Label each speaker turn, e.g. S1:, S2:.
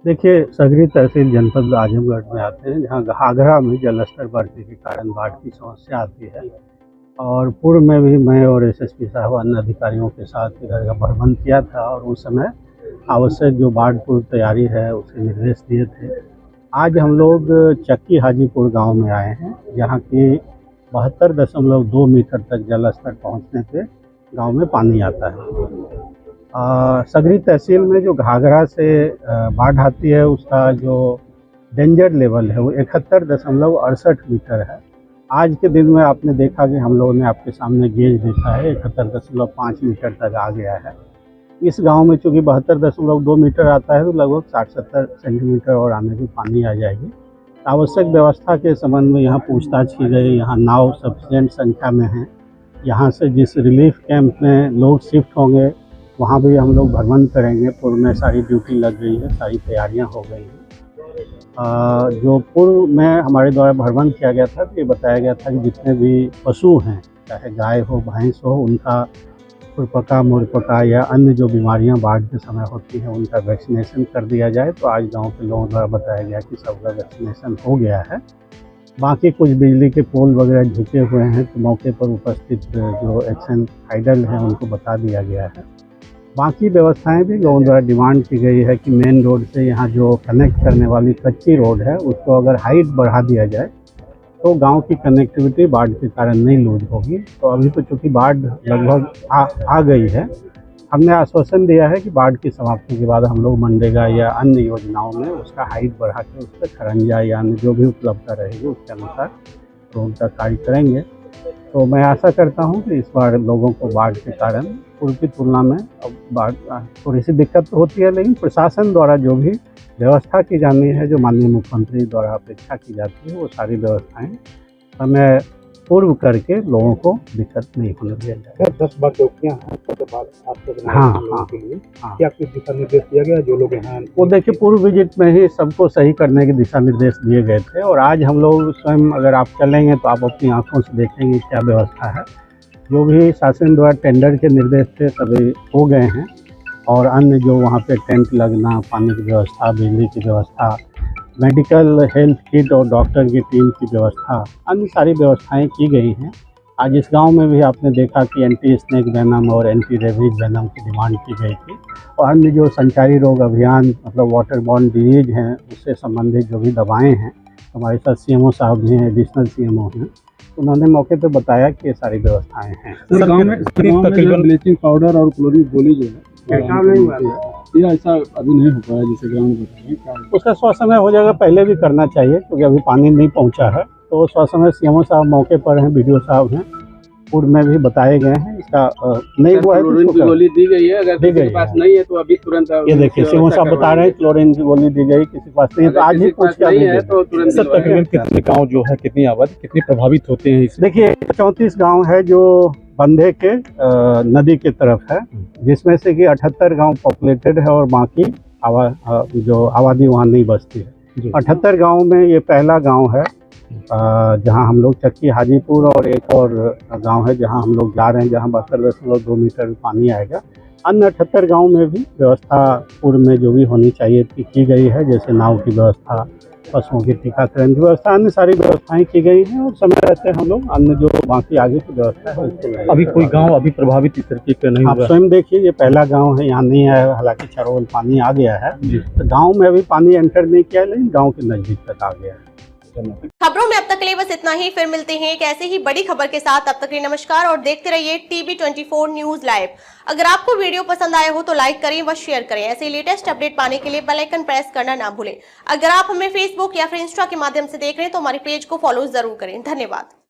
S1: देखिए, सगरी तहसील जनपद आजमगढ़ में आते हैं, जहाँ घाघरा में जलस्तर बढ़ने के कारण बाढ़ की समस्या आती है। और पूर्व में भी मैं और एसएसपी साहब अन्य अधिकारियों के साथ इधर का भ्रमण किया था और उस समय आवश्यक जो बाढ़ पूर्व तैयारी है उसके निर्देश दिए थे। आज हम लोग चक्की हाजीपुर गांव में आए हैं, जहाँ की 72.2 मीटर तक जलस्तर पहुँचने पे गांव में पानी आता है। सगरी तहसील में जो घाघरा से बाढ़ आती है, उसका जो डेंजर लेवल है वो 71.68 मीटर है। आज के दिन में आपने देखा कि हम लोगों ने आपके सामने गेज देखा है, 71.5 मीटर तक आ गया है। इस गांव में चूँकि 72.2 मीटर आता है, तो लगभग 60-70 सेंटीमीटर और आने की पानी आ जाएगी। आवश्यक व्यवस्था के संबंध में यहाँ पूछताछ की गई। यहाँ नाव सफिशिएंट संख्या में है। यहाँ से जिस रिलीफ कैंप में लोग शिफ्ट होंगे, वहाँ भी हम लोग भ्रमण करेंगे। पूर्व में सारी ड्यूटी लग गई है, सारी तैयारियां हो गई हैं। जो पूर्व में हमारे द्वारा भ्रमण किया गया था, तो ये बताया गया था कि जितने भी पशु हैं, चाहे गाय हो भैंस हो, उनका खुरपका मुरपका या अन्य जो बीमारियां बाढ़ के समय होती हैं, उनका वैक्सीनेशन कर दिया जाए। तो आज गांव के लोगों द्वारा बताया गया कि सबका वैक्सीनेशन हो गया है। बाकी कुछ बिजली के पोल वगैरह झुके हुए हैं, तो मौके पर उपस्थित जो एक्शन हाइडल हैं उनको बता दिया गया है। बाकी व्यवस्थाएं भी लोगों द्वारा डिमांड की गई है कि मेन रोड से यहाँ जो कनेक्ट करने वाली कच्ची रोड है, उसको अगर हाइट बढ़ा दिया जाए तो गांव की कनेक्टिविटी बाढ़ के कारण नहीं लूज होगी। तो अभी तो चूँकि बाढ़ लगभग आ गई है, हमने आश्वासन दिया है कि बाढ़ की समाप्ति के बाद हम लोग मनरेगा या अन्य योजनाओं में उसका हाइट बढ़ा के उस पर खरंजा या अन्य जो भी उपलब्धता रहेगी उसके अनुसार रोड का कार्य करेंगे। तो मैं आशा करता हूं कि इस बार लोगों को बाढ़ के कारण पूर्व की तुलना में अब बाढ़ थोड़ी सी दिक्कत होती है, लेकिन प्रशासन द्वारा जो भी व्यवस्था की जानी है, जो माननीय मुख्यमंत्री द्वारा अपेक्षा की जाती है, वो सारी व्यवस्थाएं समय पूर्व करके लोगों को दिक्कत नहीं होने दिया जाए।
S2: 10 चौकियाँ हैं आपके
S1: हाँ,
S2: के लिए क्या कुछ दिशा निर्देश दिया गया जो लोग हैं?
S1: वो देखिए, पूर्व विजिट में ही सबको सही करने के दिशा निर्देश दिए गए थे और आज हम लोग स्वयं अगर आप चलेंगे तो आप अपनी आंखों से देखेंगे क्या व्यवस्था है। जो भी शासन द्वारा टेंडर के निर्देश थे सभी हो गए हैं और अन्य जो वहाँ पे टेंट लगना, पानी की व्यवस्था, बिजली की व्यवस्था, मेडिकल हेल्थ किट और डॉक्टर की टीम की व्यवस्था, अन्य सारी व्यवस्थाएं की गई हैं। आज इस गांव में भी आपने देखा कि एंटी स्नेक वेनम और एंटी रेबीज वेनम की डिमांड की गई थी और अन्य जो संचारी रोग अभियान मतलब वाटर बॉर्न डिजीज हैं उससे संबंधित जो भी दवाएं हैं, हमारे साथ सीएमओ साहब भी हैं, एडिशनल सीएमओ हैं, उन्होंने मौके पर बताया कि ये सारी व्यवस्थाएँ हैं।
S2: गाँव में तकरीबन ब्लीचिंग पाउडर और क्लोरीन गोली जो है
S1: काम नहीं हुआ है,
S2: ये ऐसा अभी नहीं हो पाया जैसे ग्राउंड में।
S1: उसका स्वास्थ्य हो जाएगा, पहले भी करना चाहिए क्योंकि अभी पानी नहीं पहुंचा है। तो स्वास्थ्य सीएमओ साहब मौके पर हैं, बीडीओ साहब हैं, पूर्व में भी बताए गए हैं। इसका नहीं हुआ है
S2: क्लोरीन की गोली दी गई है, अगर किसी के पास नहीं है तो अभी तुरंत
S1: ये देखिए सीएमओ साहब बता रहे हैं क्लोरीन की गोली दी गई, किसी के पास नहीं है तो आज ही पूछ के
S2: नहीं है तो तुरंत।
S3: तकरीबन कितने गाँव जो है, कितनी आबादी, कितने प्रभावित होते हैं इससे?
S1: देखिए 34 गांव है जो बंधे के नदी के तरफ है, जिसमें से कि 78 गांव पॉपुलेटेड है और बाकी जो आबादी वहाँ नहीं बसती है। 78 गांव में ये पहला गांव है जहां हम लोग चक्की हाजीपुर और एक और गांव है जहां हम लोग जा रहे हैं, जहां 72.2 मीटर पानी आएगा। अन्य 78 गाँव में भी व्यवस्था पूर्व में जो भी होनी चाहिए थी की गई है, जैसे नाव की व्यवस्था, पशुओं के टीकाकरण की व्यवस्था, अन्य सारी व्यवस्थाएं की गई हैं और समय रहते हम लोग अन्य जो बाकी आगे की व्यवस्था है उसको।
S3: अभी कोई गांव अभी प्रभावित इस तरीके का नहीं
S1: आप
S3: हुआ?
S1: स्वयं देखिए, ये पहला गांव है, यहाँ नहीं आया, हालांकि चारों ओर पानी आ गया है। तो गांव में अभी पानी एंटर नहीं किया है, लेकिन गांव के नजदीक तक आ गया है।
S4: खबरों में अब तक के लिए बस इतना ही। फिर मिलते हैं एक ऐसे ही बड़ी खबर के साथ। तब तक के लिए नमस्कार और देखते रहिए TB24 न्यूज लाइव। अगर आपको वीडियो पसंद आए हो तो लाइक करें व शेयर करें। ऐसे लेटेस्ट अपडेट पाने के लिए बेल आइकन प्रेस करना ना भूलें। अगर आप हमें फेसबुक या फिर इंस्टा के माध्यम से देख रहे हैं तो हमारे पेज को फॉलो जरूर करें। धन्यवाद।